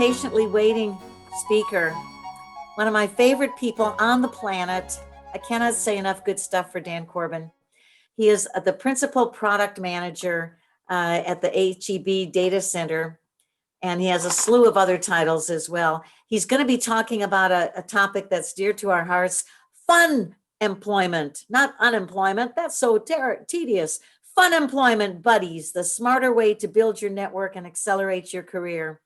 patiently waiting speaker, one of my favorite people on the planet. I cannot say enough good stuff for Dan Corbin. He is the principal product manager at the HEB data center, and he has a slew of other titles as well. He's going to be talking about a topic that's dear to our hearts: fun employment, not unemployment. That's so tedious. Fun employment buddies, the smarter way to build your network and accelerate your career.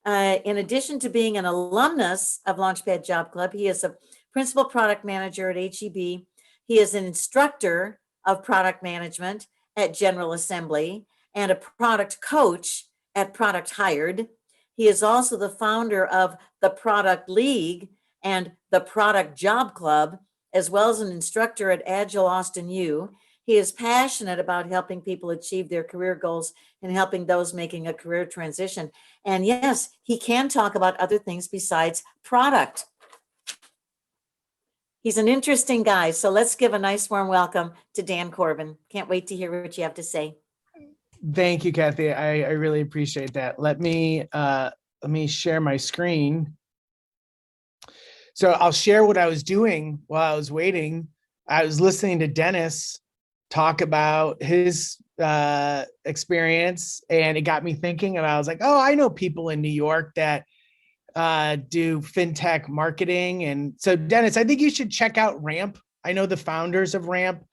In addition to being an alumnus of Launchpad Job Club, he is a principal product manager at HEB. He is an instructor of product management at General Assembly and a product coach at Product Hired. He is also the founder of the Product League and the Product Job Club, as well as an instructor at Agile Austin U. He is passionate about helping people achieve their career goals and helping those making a career transition. And yes, he can talk about other things besides product. He's an interesting guy. So let's give a nice warm welcome to Dan Corbin. Can't wait to hear what you have to say. Thank you, Kathy. I really appreciate that. Let me share my screen. So I'll share what I was doing while I was waiting. I was listening to Dennis talk about his experience, and it got me thinking, and I was like, oh, I know people in New York that do fintech marketing. And so Dennis, I think you should check out Ramp. I know the founders of Ramp.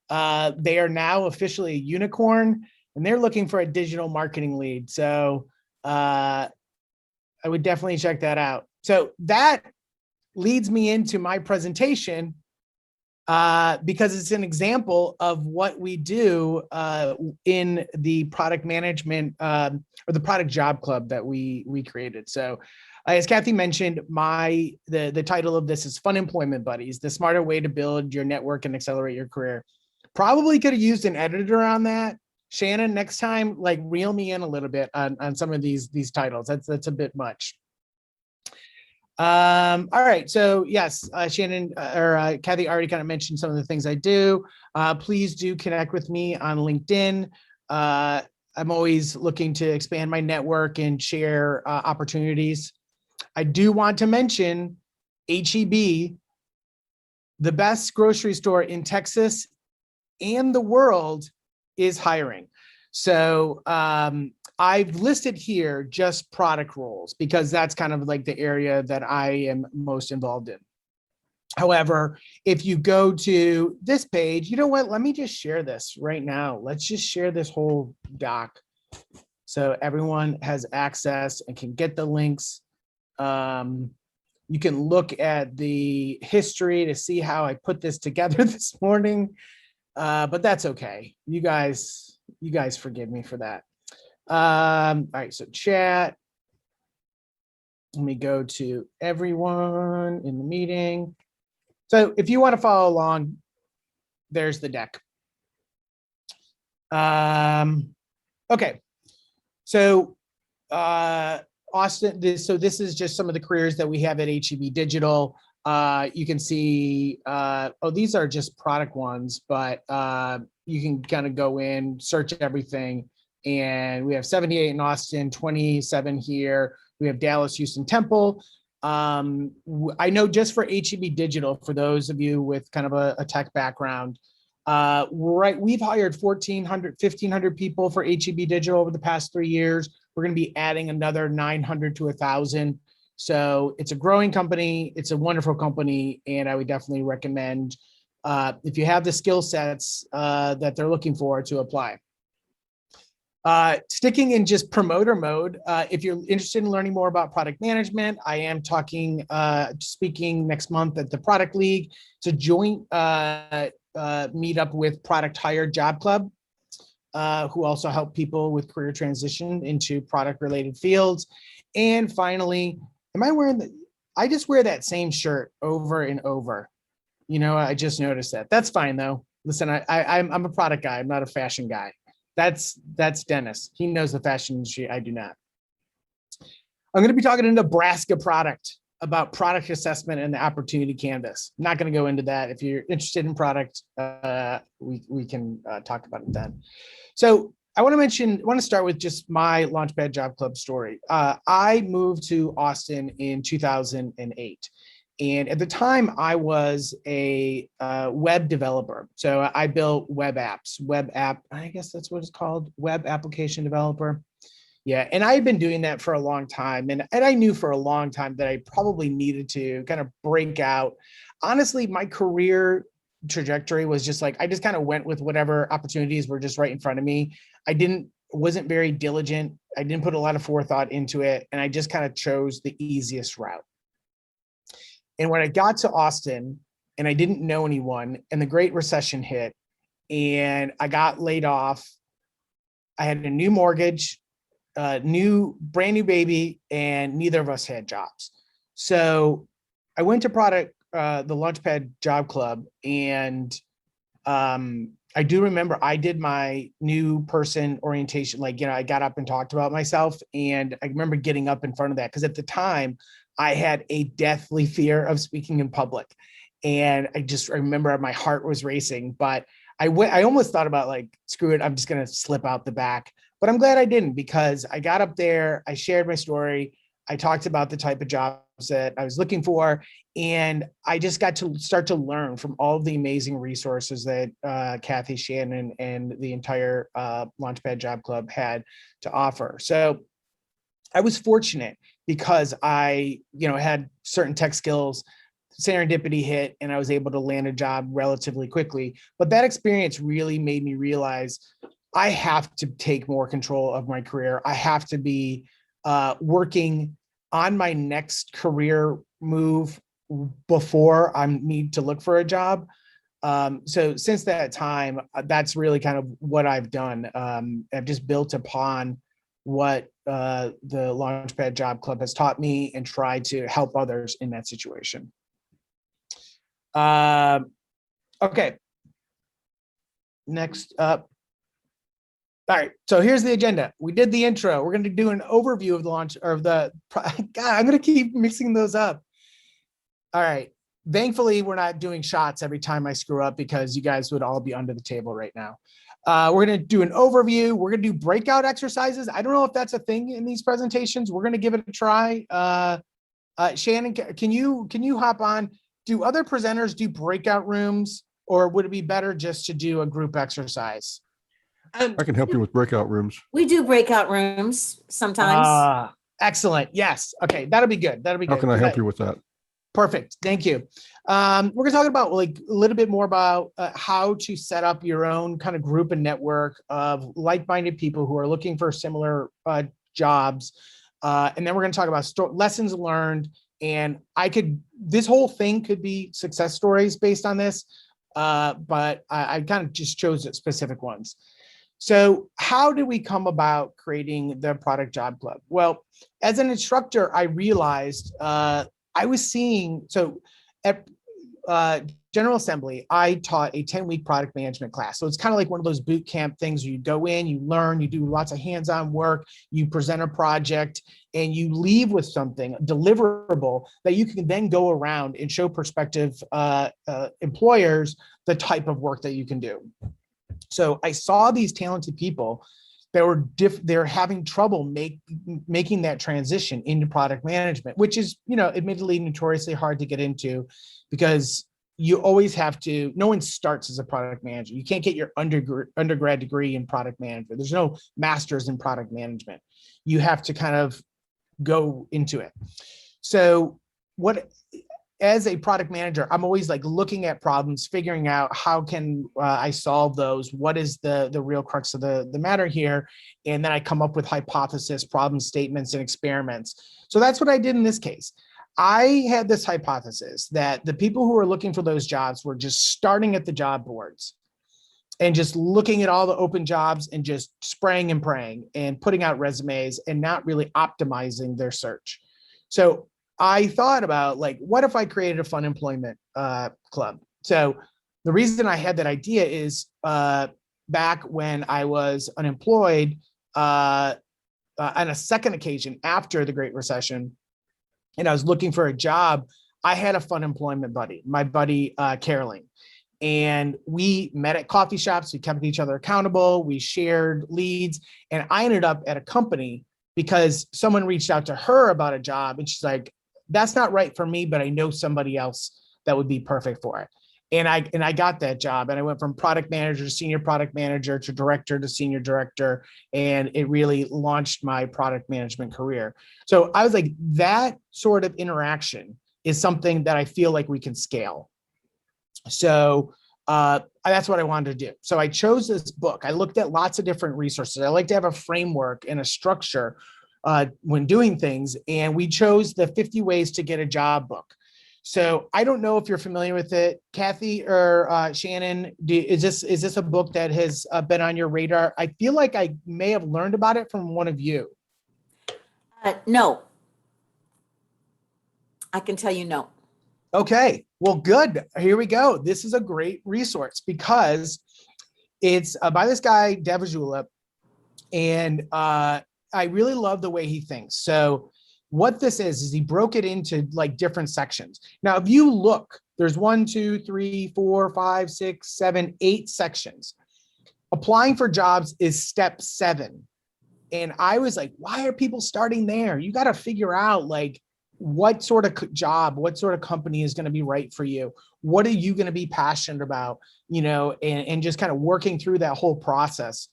They are now officially a unicorn, and they're looking for a digital marketing lead. So I would definitely check that out. So that leads me into my presentation, because it's an example of what we do in the product management or the product job club that we created. So as Kathy mentioned, the title of this is Funemployment Buddies, the smarter way to build your network and accelerate your career. Probably could have used an editor on that. Shannon, next time, like, reel me in a little bit on some of these titles. That's a bit much. All right, so yes, Shannon or Kathy already kind of mentioned some of the things I do. Please do connect with me on LinkedIn. I'm always looking to expand my network and share opportunities. I do want to mention HEB, the best grocery store in Texas and the world, is hiring. So I've listed here just product roles because that's kind of like the area that I am most involved in. However, if you go to this page, you know what? Let me just share this right now. Let's just share this whole doc so everyone has access and can get the links. You can look at the history to see how I put this together this morning, but that's okay. You guys forgive me for that. All right, so chat. Let me go to everyone in the meeting. So if you want to follow along, there's the deck. Okay, so Austin, this is just some of the careers that we have at HEB Digital. You can see, oh, these are just product ones, but you can kind of go in, search everything. And we have 78 in Austin, 27 here. We have Dallas, Houston, Temple. I know just for HEB Digital, for those of you with kind of a tech background, right, we've hired 1,500 people for HEB Digital over the past 3 years. We're going to be adding another 900 to 1,000. So it's a growing company. It's a wonderful company. And I would definitely recommend, if you have the skill sets that they're looking for, to apply. Sticking in just promoter mode, if you're interested in learning more about product management, I am speaking next month at the Product League. It's a joint meetup with Product Hired Job Club, who also help people with career transition into product related fields. And finally, I just wear that same shirt over and over. You know, I just noticed that. That's fine though. Listen, I'm a product guy. I'm not a fashion guy. That's Dennis. He knows the fashion industry. I do not. I'm going to be talking to Nebraska product about product assessment and the opportunity canvas. I'm not going to go into that. If you're interested in product, we can talk about it then. So I want to start with just my Launchpad Job Club story. I moved to Austin in 2008. And at the time, I was a web developer. So I built I guess that's what it's called, web application developer. Yeah, and I had been doing that for a long time. And I knew for a long time that I probably needed to kind of break out. Honestly, my career trajectory was just like, I just kind of went with whatever opportunities were just right in front of me. Wasn't very diligent. I didn't put a lot of forethought into it. And I just kind of chose the easiest route. And when I got to Austin and I didn't know anyone and the Great Recession hit and I got laid off, I had a new mortgage, brand new baby, and neither of us had jobs. So I went to the Launchpad Job Club, and I do remember I did my new person orientation. Like, I got up and talked about myself, and I remember getting up in front of that because at the time I had a deathly fear of speaking in public, and I remember my heart was racing. But I almost thought about like, screw it, I'm just gonna slip out the back. But I'm glad I didn't, because I got up there, I shared my story, I talked about the type of jobs that I was looking for, and I just got to start to learn from all of the amazing resources that Kathy, Shannon, and the entire Launchpad Job Club had to offer. So I was fortunate because I, had certain tech skills. Serendipity hit, and I was able to land a job relatively quickly. But that experience really made me realize I have to take more control of my career. I have to be working on my next career move before I need to look for a job. So since that time, that's really kind of what I've done. I've just built upon what the Launchpad Job Club has taught me and tried to help others in that situation. Okay. Next up. All right, so here's the agenda. We did the intro. We're going to do an overview of the launch God, I'm going to keep mixing those up. All right. Thankfully, we're not doing shots every time I screw up, because you guys would all be under the table right now. We're going to do an overview. We're going to do breakout exercises. I don't know if that's a thing in these presentations. We're going to give it a try. Shannon, can you hop on? Do other presenters do breakout rooms, or would it be better just to do a group exercise? I can help you with breakout rooms. We do breakout rooms sometimes. Excellent. Yes. Okay. That'll be good. That'll be good. How can I help you with that? Perfect. Thank you. We're going to talk about like a little bit more about how to set up your own kind of group and network of like-minded people who are looking for similar jobs. And then we're going to talk about lessons learned. And this whole thing could be success stories based on this, but I kind of just chose specific ones. So how did we come about creating the Product Job Club? Well, as an instructor, I realized I was seeing, so at General Assembly, I taught a 10-week product management class. So it's kind of like one of those boot camp things where you go in, you learn, you do lots of hands-on work, you present a project, and you leave with something deliverable that you can then go around and show prospective employers the type of work that you can do. So I saw these talented people that they're having trouble making that transition into product management, which is, admittedly notoriously hard to get into, because you always have to, no one starts as a product manager. You can't get your undergrad degree in product management. There's no master's in product management. You have to kind of go into it. So as a product manager, I'm always like looking at problems, figuring out how can I solve those? What is the real crux of the matter here? And then I come up with hypothesis, problem statements, and experiments. So that's what I did in this case. I had this hypothesis that the people who were looking for those jobs were just starting at the job boards and just looking at all the open jobs and just spraying and praying and putting out resumes and not really optimizing their search. So I thought about, like, what if I created a Funemployment club? So the reason I had that idea is back when I was unemployed on a second occasion after the Great Recession, and I was looking for a job, I had a Funemployment buddy, my buddy Caroline. and we met at coffee shops. We kept each other accountable. We shared leads, and I ended up at a company because someone reached out to her about a job, and she's like, that's not right for me, but I know somebody else that would be perfect for it. And I got that job, and I went from product manager to senior product manager to director to senior director. And it really launched my product management career. So I was like, that sort of interaction is something that I feel like we can scale. So that's what I wanted to do. So I chose this book. I looked at lots of different resources. I like to have a framework and a structure when doing things. And we chose the 50 Ways to Get a Job book. So I don't know if you're familiar with it, Kathy or Shannon. Is this a book that has been on your radar? I feel like I may have learned about it from one of you. No, I can tell you no. Okay, well, good. Here we go. This is a great resource because it's by this guy, Devajula, and I really love the way he thinks. So what this is he broke it into like different sections. Now, if you look, there's 1, 2, 3, 4, 5, 6, 7, 8 sections. Applying for jobs is step 7. And I was like, why are people starting there? You got to figure out like what sort of job, what sort of company is going to be right for you? What are you going to be passionate about? And just kind of working through that whole process.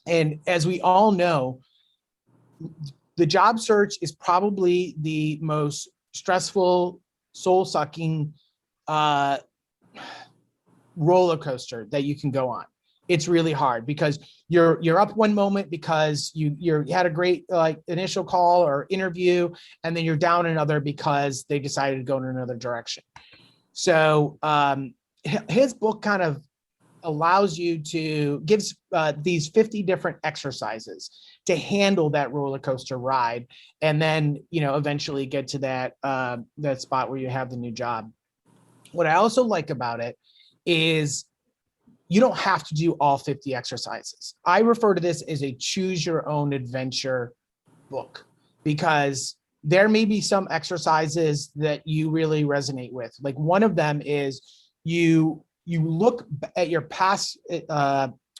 And as we all know, the job search is probably the most stressful, soul-sucking roller coaster that you can go on. It's really hard because you're up one moment because you had a great initial call or interview, and then you're down another because they decided to go in another direction. So his book kind of allows you to gives these 50 different exercises to handle that roller coaster ride, and then eventually get to that spot where you have the new job. What I also like about it is you don't have to do all 50 exercises. I refer to this as a choose your own adventure book because there may be some exercises that you really resonate with. Like one of them is you look at your past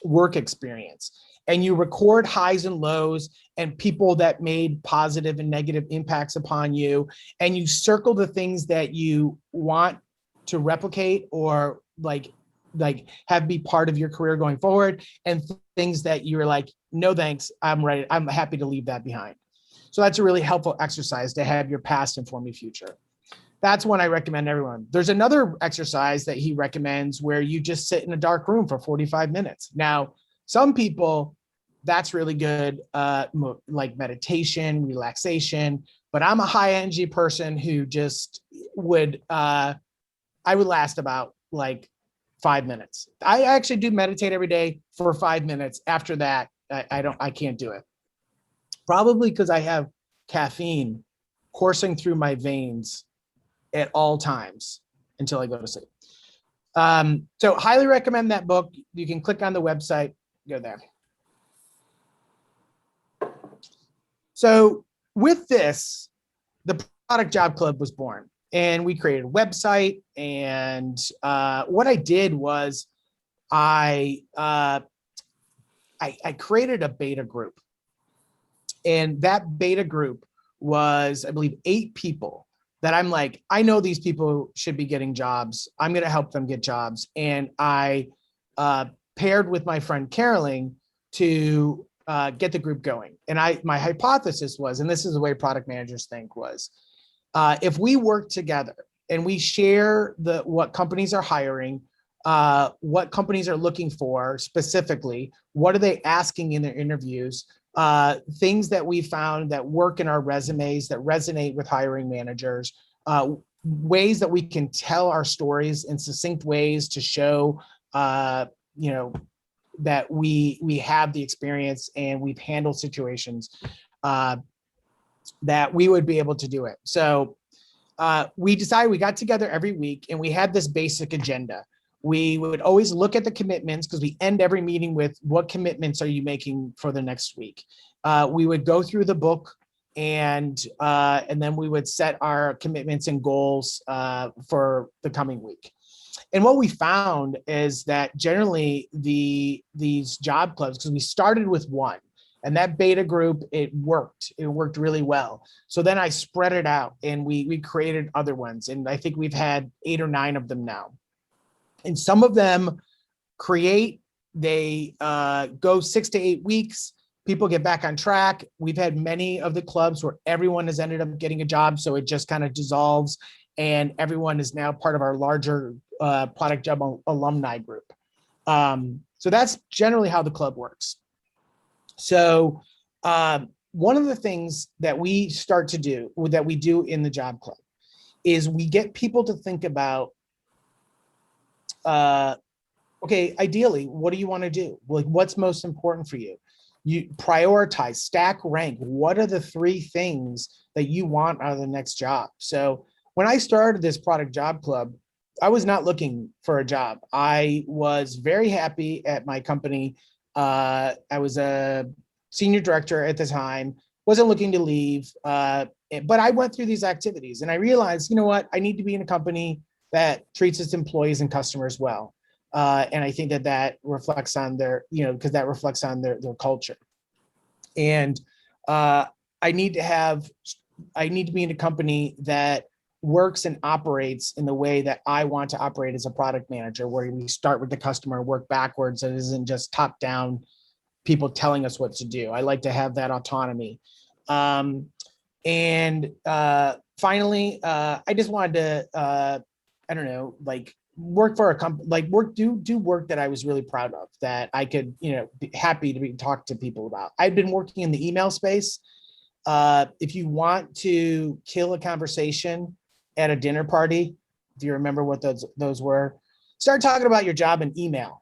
work experience and you record highs and lows and people that made positive and negative impacts upon you. And you circle the things that you want to replicate or like have be part of your career going forward, and things that you're like, no, thanks, I'm ready. I'm happy to leave that behind. So that's a really helpful exercise to have your past inform your future. That's one I recommend everyone. There's another exercise that he recommends where you just sit in a dark room for 45 minutes. Now, some people, that's really good, like meditation, relaxation, but I'm a high energy person who just would, I would last about like 5 minutes. I actually do meditate every day for 5 minutes. After that, I can't do it. Probably because I have caffeine coursing through my veins at all times until I go to sleep. So highly recommend that book. You can click on the website, go there. So with this, the Product Job Club was born, and we created a website. And what I did was I created a beta group, and that beta group was, I believe, 8 people that I'm like, I know these people should be getting jobs. I'm going to help them get jobs. And I paired with my friend Caroline to get the group going. And my hypothesis was, and this is the way product managers think, was if we work together and we share what companies are hiring, what companies are looking for specifically, what are they asking in their interviews, things that we found that work in our resumes that resonate with hiring managers, ways that we can tell our stories in succinct ways to show, that we have the experience and we've handled situations, that we would be able to do it. So we decided, we got together every week and we had this basic agenda. We would always look at the commitments because we end every meeting with, what commitments are you making for the next week? We would go through the book, and then we would set our commitments and goals for the coming week. And what we found is that generally these job clubs, because we started with one, and that beta group, it worked really well. So then I spread it out and we created other ones. And I think we've had 8 or 9 of them now. And some of them they go 6 to 8 weeks. People get back on track. We've had many of the clubs where everyone has ended up getting a job. So it just kind of dissolves and everyone is now part of our larger product job alumni group. So that's generally how the club works. So one of the things that we start to do, that we do in the job club, is we get people to think about, okay, ideally, what do you want to do? Like, what's most important for you? You prioritize, stack rank. What are the 3 things that you want out of the next job? So when I started this product job club, I was not looking for a job. I was very happy at my company. I was a senior director at the time, wasn't looking to leave, but I went through these activities and I realized, you know what, I need to be in a company that treats its employees and customers well. And I think that reflects on their, because that reflects on their culture. And I need to be in a company that works and operates in the way that I want to operate as a product manager, where we start with the customer, work backwards, and it isn't just top down people telling us what to do. I like to have that autonomy. And finally, I just wanted to, I don't know, like work for a company, like do work that I was really proud of, that I could, be happy to talk to people about. I've been working in the email space. If you want to kill a conversation at a dinner party, if you remember what those were, start talking about your job in email.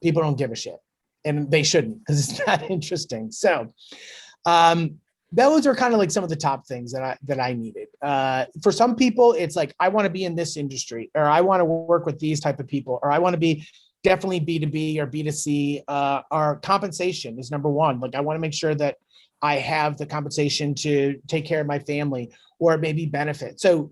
People don't give a shit, and they shouldn't, because it's not interesting. So those are kind of like some of the top things that I needed. For some people, it's like, I want to be in this industry, or I want to work with these type of people, or I want to be definitely B2B or B2C. Our compensation is number one. Like, I want to make sure that I have the compensation to take care of my family, or maybe benefit. So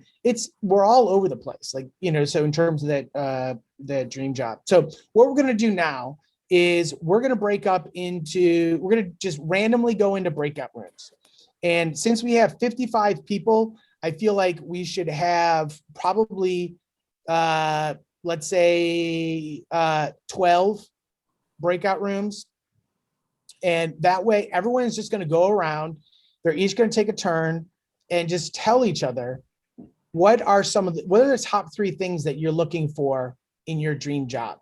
we're all over the place. Like, so in terms of that dream job. So what we're going to do now is we're going to just randomly go into breakout rooms. And since we have 55 people, I feel like we should have probably, let's say 12 breakout rooms. And that way, everyone is just going to go around. They're each going to take a turn and just tell each other what are the top 3 things that you're looking for in your dream job.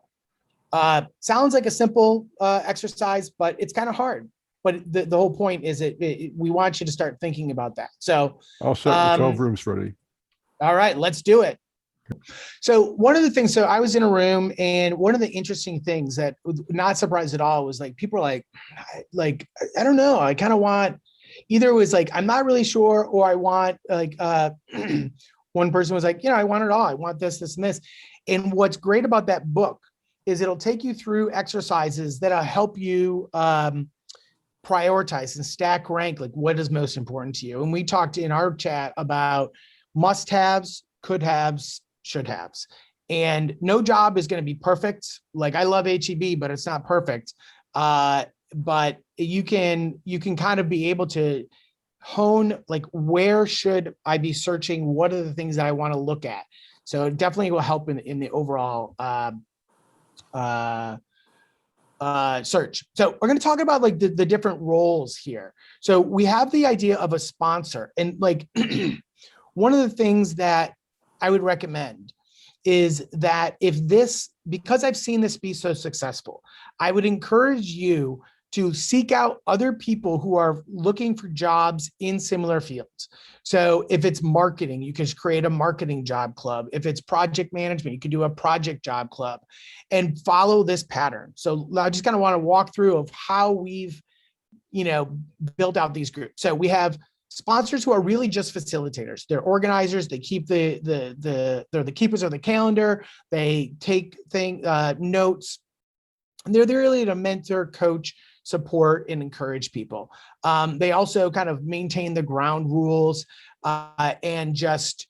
Sounds like a simple exercise, but it's kind of hard. But the whole point is we want you to start thinking about that. So I'll set the 12 rooms ready. All right, let's do it. So one of the things, so I was in a room, and one of the interesting things that, not surprised at all, was like, people are like, I don't know, I kind of want, either it was like, I'm not really sure, or I want like, one person was like, I want it all. I want this, this, and this. And what's great about that book is it'll take you through exercises that'll help you prioritize and stack rank, like what is most important to you. And we talked in our chat about must-haves, could-haves, should-haves. And no job is going to be perfect. Like, I love HEB, but it's not perfect. But you can kind of be able to hone, like, where should I be searching? What are the things that I want to look at? So it definitely will help in the overall search. So we're going to talk about like the different roles here. So we have the idea of a sponsor, and like one of the things that I would recommend is that because I've seen this be so successful, I would encourage you to seek out other people who are looking for jobs in similar fields. So if it's marketing, you can create a marketing job club. If it's project management, you can do a project job club, and follow this pattern. So I just kind of want to walk through of how we've, built out these groups. So we have sponsors who are really just facilitators. They're organizers. They keep they're the keepers of the calendar. They take notes. And they're really to mentor, coach, support, and encourage people. They also kind of maintain the ground rules and just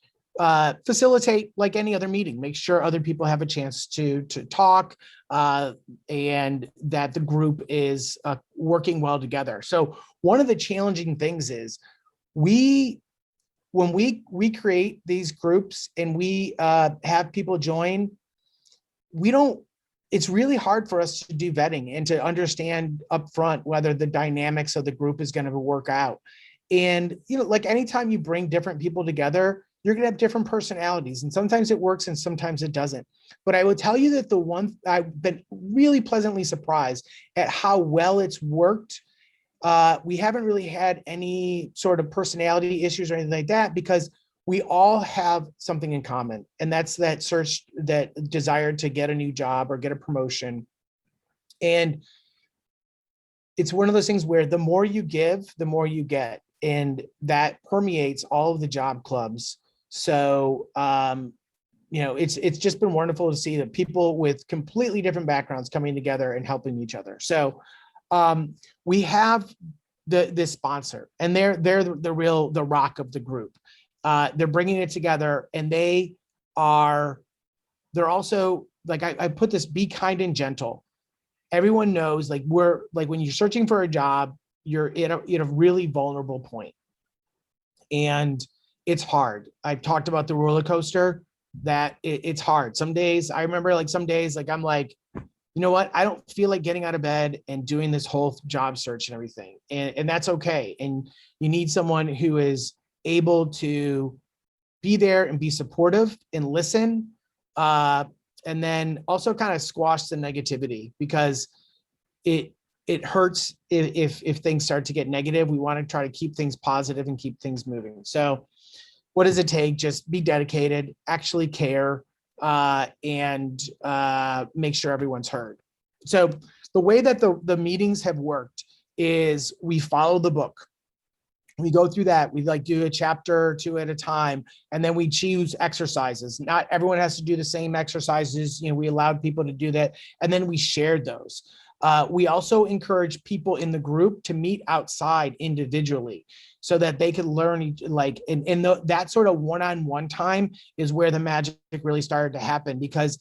facilitate like any other meeting, make sure other people have a chance to talk, and that the group is working well together. So one of the challenging things is when we create these groups and we have people join, it's really hard for us to do vetting and to understand upfront whether the dynamics of the group is going to work out. And, like anytime you bring different people together, you're going to have different personalities, and sometimes it works and sometimes it doesn't. But I will tell you that the one I've been really pleasantly surprised at how well it's worked. We haven't really had any sort of personality issues or anything like that, because we all have something in common, and that's that desire to get a new job or get a promotion. And it's one of those things where the more you give, the more you get, and that permeates all of the job clubs. So, it's just been wonderful to see that people with completely different backgrounds coming together and helping each other. So, we have this sponsor, and they're the rock of the group. They're bringing it together, and they're also like, I put this: be kind and gentle. Everyone knows, like, when you're searching for a job, you're at a really vulnerable point, and it's hard. I've talked about the roller coaster, that it's hard. Some days, I remember, like, some days, like, I'm like, you know what? I don't feel like getting out of bed and doing this whole job search and everything. And that's okay. And you need someone who is able to be there and be supportive and listen. And then also kind of squash the negativity, because it hurts if things start to get negative. We want to try to keep things positive and keep things moving. So what does it take? Just be dedicated, actually care, and make sure everyone's heard. So the way that the meetings have worked is we follow the book. We go through that. We do a chapter or two at a time, and then we choose exercises. Not everyone has to do the same exercises. We allowed people to do that, and then we shared those. We also encourage people in the group to meet outside individually, so that they could learn, that sort of one-on-one time is where the magic really started to happen, because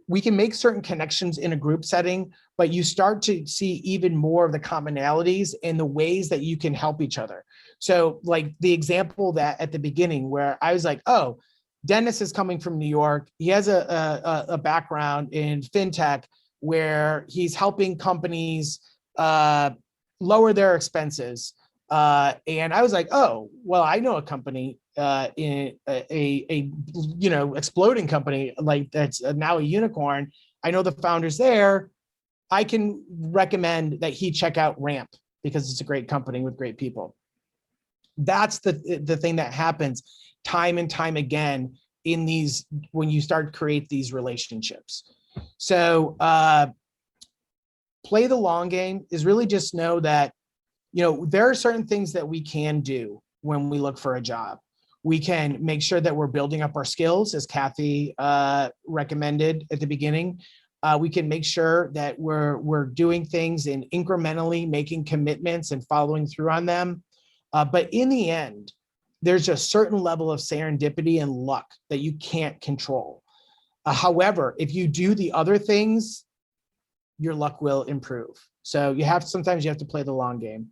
we can make certain connections in a group setting, but you start to see even more of the commonalities and the ways that you can help each other. So, like the example that at the beginning, where I was like, oh, Dennis is coming from New York. He has a background in fintech, where he's helping companies lower their expenses. And I was like, oh, well, I know a company, in a exploding company, like, that's now a unicorn. I know the founders there. I can recommend that he check out Ramp, because it's a great company with great people. That's the thing that happens time and time again when you start to create these relationships. So play the long game is really just know that, there are certain things that we can do when we look for a job. We can make sure that we're building up our skills, as Kathy recommended at the beginning. We can make sure that we're doing things and incrementally making commitments and following through on them. But in the end, there's a certain level of serendipity and luck that you can't control. However, if you do the other things, your luck will improve. So sometimes you have to play the long game.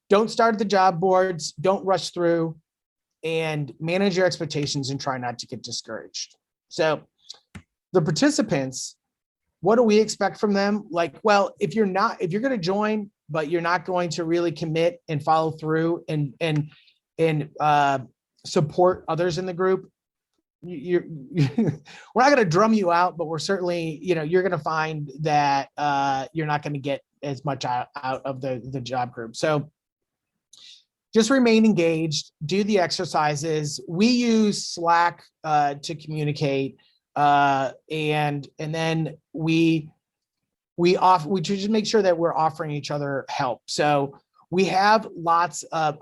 Don't start at the job boards, don't rush through, and manage your expectations and try not to get discouraged. So the participants, what do we expect from them? If you're going to join, but you're not going to really commit and follow through and support others in the group, we're not going to drum you out, but we're certainly, you're going to find that you're not going to get as much out of the job group. So just remain engaged, do the exercises. We use Slack to communicate, and then we just make sure that we're offering each other help. So we have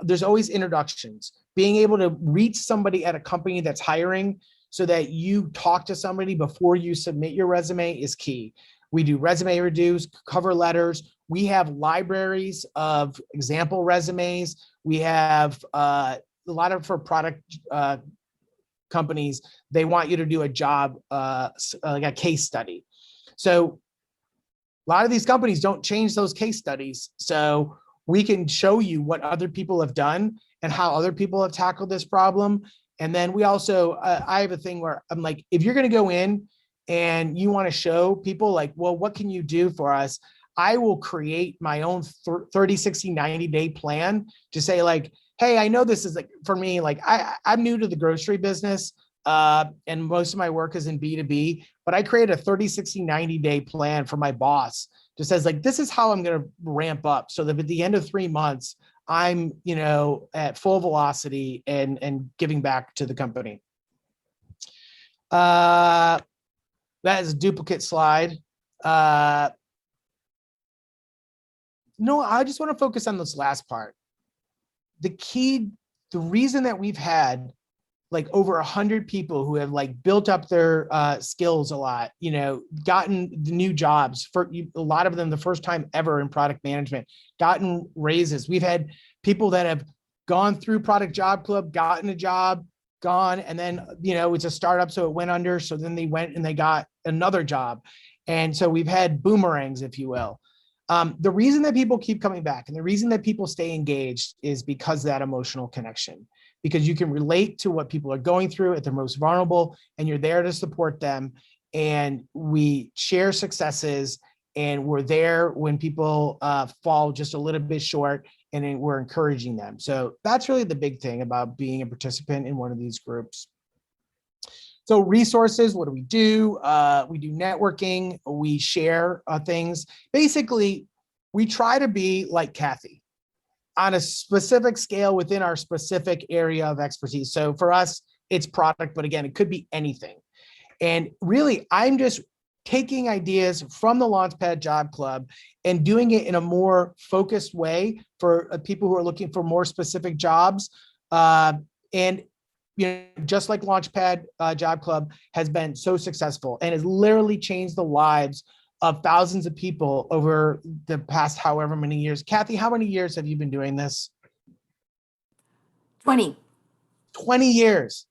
there's always introductions. Being able to reach somebody at a company that's hiring, so that you talk to somebody before you submit your resume, is key. We do resume reviews, cover letters. We have libraries of example resumes. We have a lot of for product companies, they want you to do a job, like a case study. So a lot of these companies don't change those case studies. So we can show you what other people have done and how other people have tackled this problem. And then we also, I have a thing where I'm like, if you're going to go in and you want to show people like, well, what can you do for us? I will create my own 30, 60, 90-day plan to say like, hey, I know this is like, for me, like I'm new to the grocery business. And most of my work is in B2B, but I create a 30, 60, 90-day plan for my boss. Just says like, this is how I'm going to ramp up so that at the end of 3 months, I'm, at full velocity and giving back to the company. That is a duplicate slide. No, I just want to focus on this last part. The reason that we've had like over 100 people who have like built up their skills a lot, gotten the new jobs for a lot of them the first time ever in product management, gotten raises. We've had people that have gone through Product Job Club, gotten a job, gone, and then, it's a startup, so it went under. So then they went and they got another job. And so we've had boomerangs, if you will. The reason that people keep coming back and the reason that people stay engaged is because of that emotional connection, because you can relate to what people are going through at their most vulnerable and you're there to support them. And we share successes and we're there when people fall just a little bit short and then we're encouraging them. So that's really the big thing about being a participant in one of these groups. So resources, what do? We do networking, we share things. Basically, we try to be like Kathy on a specific scale within our specific area of expertise. So for us, it's product, but again, it could be anything. And really, I'm just taking ideas from the Launchpad Job Club and doing it in a more focused way for people who are looking for more specific jobs. And just like Launchpad Job Club has been so successful and has literally changed the lives of thousands of people over the past however many years. Kathy, how many years have you been doing this? 20. 20 years.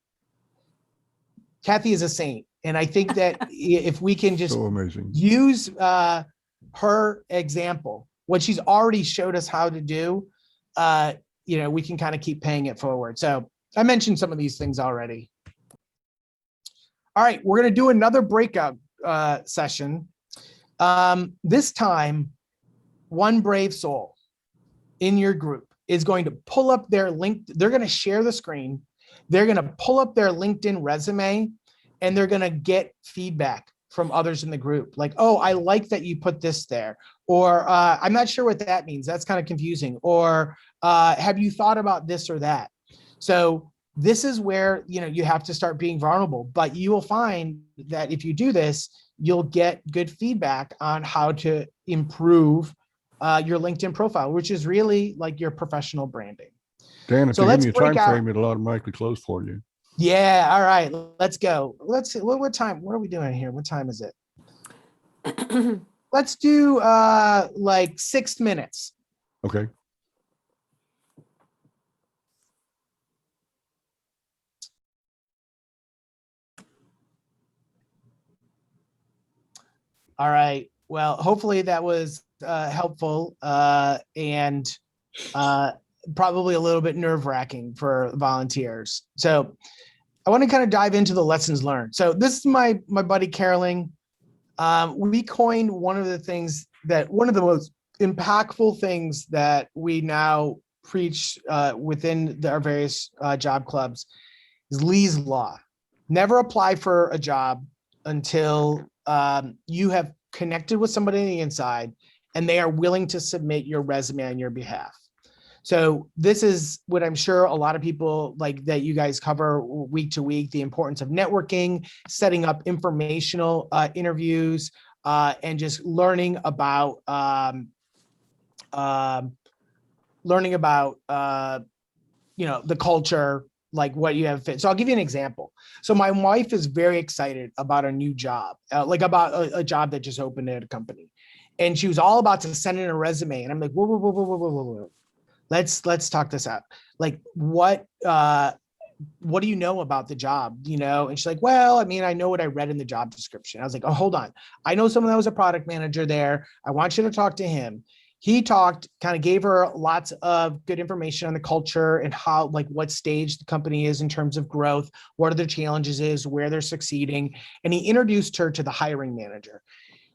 Kathy is a saint. And I think that if we can just So amazing. use her example, what she's already showed us how to do, we can kind of keep paying it forward. So I mentioned some of these things already. All right, we're going to do another breakout session. This time, one brave soul in your group is going to pull up their link. They're going to share the screen. They're going to pull up their LinkedIn resume and they're going to get feedback from others in the group. Like, oh, I like that you put this there. Or I'm not sure what that means. That's kind of confusing. Or have you thought about this or that? So this is where, you have to start being vulnerable, but you will find that if you do this, you'll get good feedback on how to improve your LinkedIn profile, which is really like your professional branding. Dan, if So they give let's me a break time out. frame, it'll automatically close for you. Yeah. All right, let's go. Let's see. What time? What are we doing here? What time is it? Let's do like 6 minutes. Okay. All right. Well, hopefully that was helpful and probably a little bit nerve-wracking for volunteers. So I want to kind of dive into the lessons learned. So this is my buddy Caroling. We coined one of the most impactful things that we now preach within our various job clubs is Lee's Law. Never apply for a job until you have connected with somebody on the inside and they are willing to submit your resume on your behalf. So this is what I'm sure a lot of people like that you guys cover week to week, the importance of networking, setting up informational interviews, and just learning about the culture, like what you have fit. So I'll give you an example. So my wife is very excited about a new job, about a job that just opened at a company. And she was all about to send in a resume. And I'm like, whoa. Let's talk this out. Like what, what do you know about the job? And she's like, well, I mean, I know what I read in the job description. I was like, oh, hold on. I know someone that was a product manager there. I want you to talk to him. He talked, kind of gave her lots of good information on the culture and how, like, what stage the company is in terms of growth, what are their challenges is, where they're succeeding. And he introduced her to the hiring manager.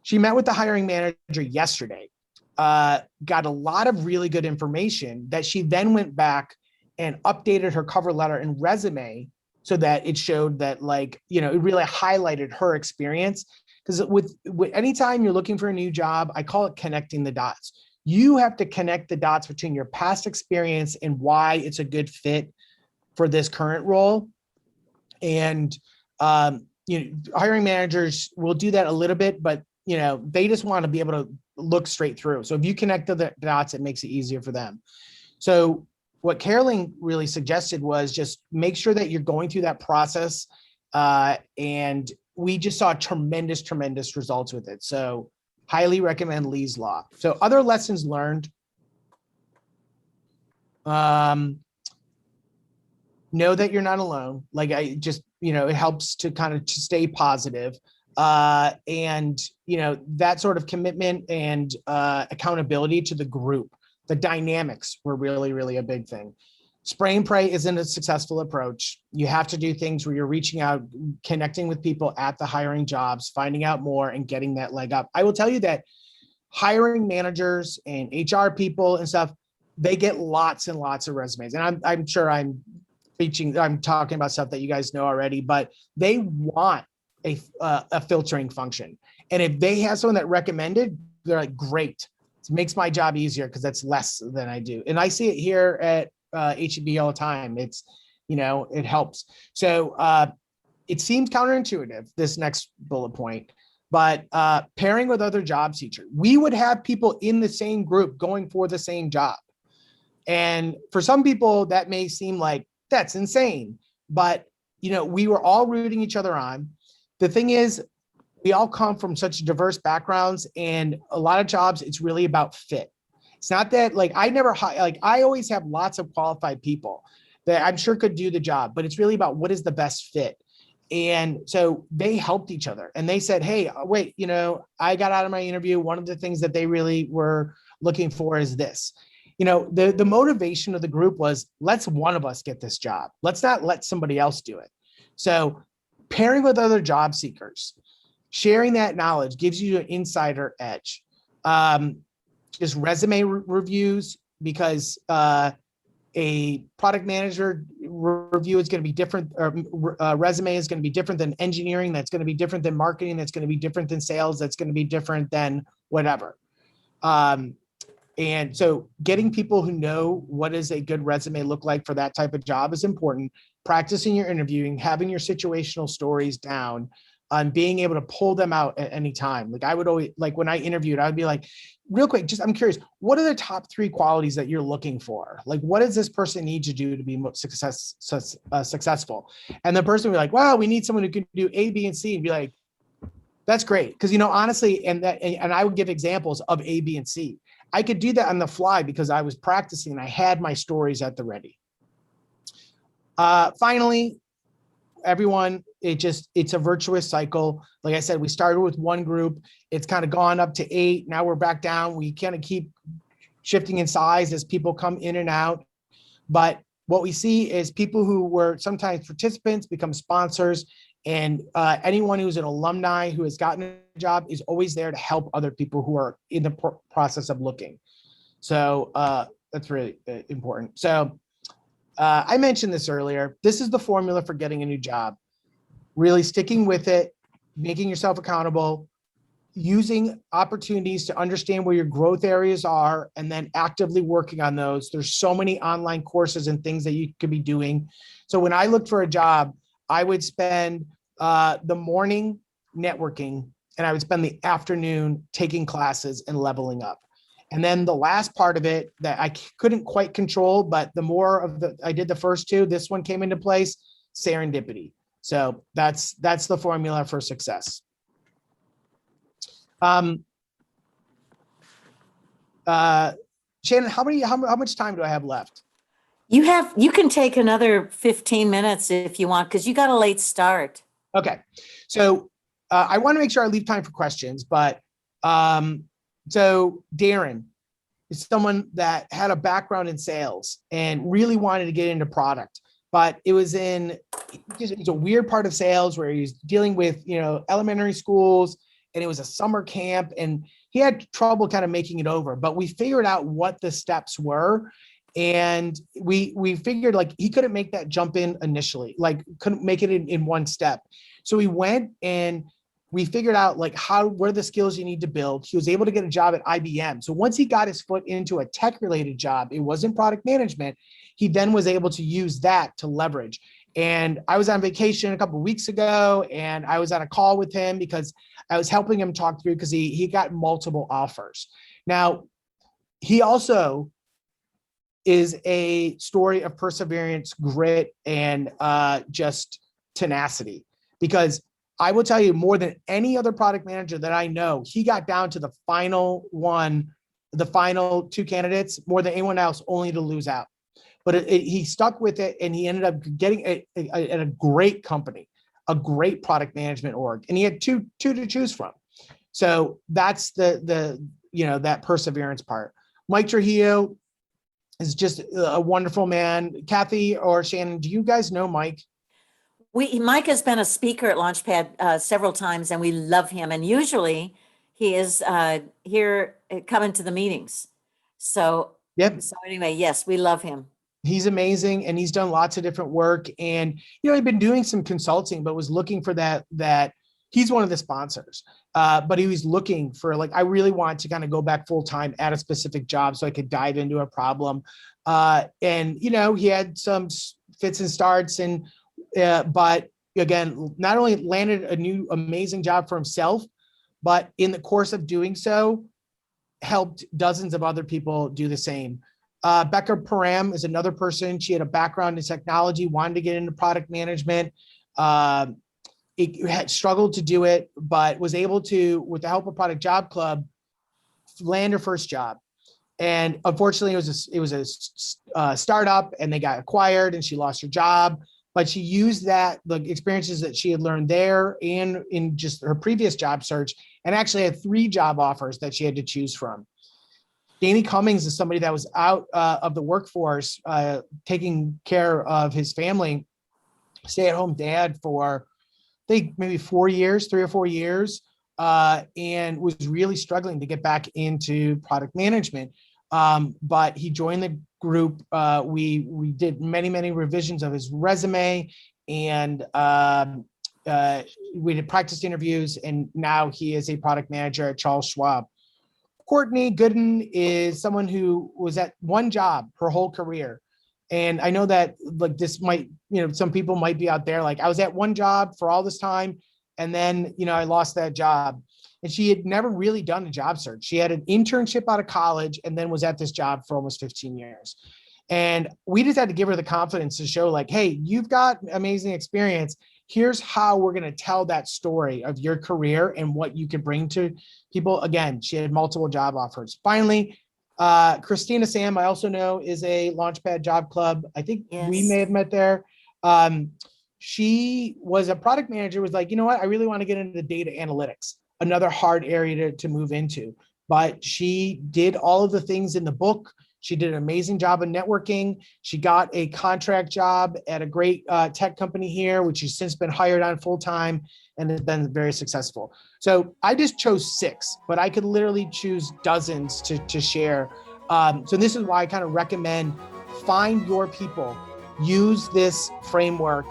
She met with the hiring manager yesterday, got a lot of really good information that she then went back and updated her cover letter and resume so that it showed that, like, it really highlighted her experience. Because with anytime you're looking for a new job, I call it connecting the dots. You have to connect the dots between your past experience and why it's a good fit for this current role. And hiring managers will do that a little bit, but they just want to be able to look straight through. So if you connect the dots, it makes it easier for them. So what Caroline really suggested was just make sure that you're going through that process. And we just saw tremendous results with it. So highly recommend Lee's Law. So other lessons learned. Know that you're not alone. Like, I just, it helps to kind of stay positive. And that sort of commitment and accountability to the group. The dynamics were really a big thing. Spray and pray isn't a successful approach. You have to do things where you're reaching out, connecting with people at the hiring jobs, finding out more and getting that leg up. I will tell you that hiring managers and HR people and stuff, they get lots and lots of resumes. And I'm sure I'm talking about stuff that you guys know already, but they want a filtering function. And if they have someone that recommended, they're like, great. It makes my job easier because that's less than I do. And I see it here at HEB all the time. It's, it helps. So it seems counterintuitive, this next bullet point, but pairing with other job seekers, we would have people in the same group going for the same job. And for some people that may seem like that's insane, but we were all rooting each other on. The thing is, we all come from such diverse backgrounds, and a lot of jobs, it's really about fit. It's not that, like, I always have lots of qualified people that I'm sure could do the job, but it's really about what is the best fit. And so they helped each other and they said, hey, wait, I got out of my interview. One of the things that they really were looking for is this. The motivation of the group was, let's one of us get this job. Let's not let somebody else do it. So pairing with other job seekers, sharing that knowledge gives you an insider edge. Just resume reviews, because a product manager review is going to be different, or resume is going to be different than engineering. That's going to be different than marketing. That's going to be different than sales. That's going to be different than whatever. And so getting people who know what does a good resume look like for that type of job is important. Practicing your interviewing, having your situational stories down, on being able to pull them out at any time. Like, I would always, like, when I interviewed, I would be like, real quick, I'm curious, what are the top 3 qualities that you're looking for? Like, what does this person need to do to be successful? And the person would be like, well, we need someone who can do A, B, and C, and be like, that's great. Because, honestly, and I would give examples of A, B, and C. I could do that on the fly because I was practicing and I had my stories at the ready. Finally, everyone, it's a virtuous cycle. Like I said, we started with one group. It's kind of gone up to 8. Now we're back down. We kind of keep shifting in size as people come in and out. But what we see is people who were sometimes participants become sponsors, and anyone who's an alumni who has gotten a job is always there to help other people who are in the process of looking. So that's really important. So I mentioned this earlier. This is the formula for getting a new job. Really sticking with it, making yourself accountable, using opportunities to understand where your growth areas are, and then actively working on those. There's so many online courses and things that you could be doing. So when I looked for a job, I would spend the morning networking, and I would spend the afternoon taking classes and leveling up. And then the last part of it that I couldn't quite control, but the more of I did the first 2, this one came into place, serendipity. So that's the formula for success. Shannon, how much time do I have left? You can take another 15 minutes if you want, because you got a late start. Okay. So I want to make sure I leave time for questions, but so Darren is someone that had a background in sales and really wanted to get into product, but it was a weird part of sales where he was dealing with, elementary schools, and it was a summer camp, and he had trouble kind of making it over, but we figured out what the steps were. And we figured like he couldn't make that jump in initially, like couldn't make it in one step. So we went and we figured out like what are the skills you need to build. He was able to get a job at IBM. So once he got his foot into a tech related job, it wasn't product management. He then was able to use that to leverage. And I was on vacation a couple of weeks ago, and I was on a call with him because I was helping him talk through, because he got multiple offers. Now, he also is a story of perseverance, grit, and just tenacity. Because I will tell you, more than any other product manager that I know, he got down to the final two candidates more than anyone else, only to lose out. But he stuck with it, and he ended up getting a great company, a great product management org, and he had two to choose from. So that's that perseverance part. Mike Trujillo is just a wonderful man. Kathy or Shannon, do you guys know Mike? Mike has been a speaker at Launchpad several times, and we love him. And usually he is here coming to the meetings. So, Yep. So anyway, yes, we love him. He's amazing, and he's done lots of different work. And he'd been doing some consulting, but was looking for that. He's one of the sponsors, but he was looking for I really want to kind of go back full time at a specific job so I could dive into a problem. And he had some fits and starts, and but again, not only landed a new amazing job for himself, but in the course of doing so, helped dozens of other people do the same. Becca Param is another person. She had a background in technology, wanted to get into product management. It had struggled to do it, but was able to, with the help of Product Job Club, land her first job. And unfortunately, it was a startup, and they got acquired, and she lost her job. But she used the experiences that she had learned there and in just her previous job search, and actually had 3 job offers that she had to choose from. Danny Cummings is somebody that was out of the workforce, taking care of his family, stay-at-home dad for, I think, maybe 3 or 4 years, and was really struggling to get back into product management. But he joined the group. We did many revisions of his resume, and we did practice interviews, and now he is a product manager at Charles Schwab. Courtney Gooden is someone who was at one job her whole career. And I know that this might, some people might be out there I was at one job for all this time, and then, I lost that job. And she had never really done a job search. She had an internship out of college and then was at this job for almost 15 years. And we just had to give her the confidence to show hey, you've got amazing experience. Here's how we're going to tell that story of your career and what you can bring to people. Again, she had multiple job offers. Finally, Christina Sam, I also know, is a Launchpad Job Club. I think we may have met there. She was a product manager, was you know what, I really want to get into data analytics, another hard area to move into. But she did all of the things in the book. She did an amazing job of networking. She got a contract job at a great tech company here, which she's since been hired on full time and has been very successful. So I just chose 6, but I could literally choose dozens to share. So this is why I kind of recommend find your people, use this framework,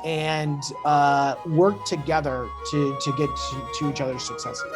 and work together to get to each other's successes.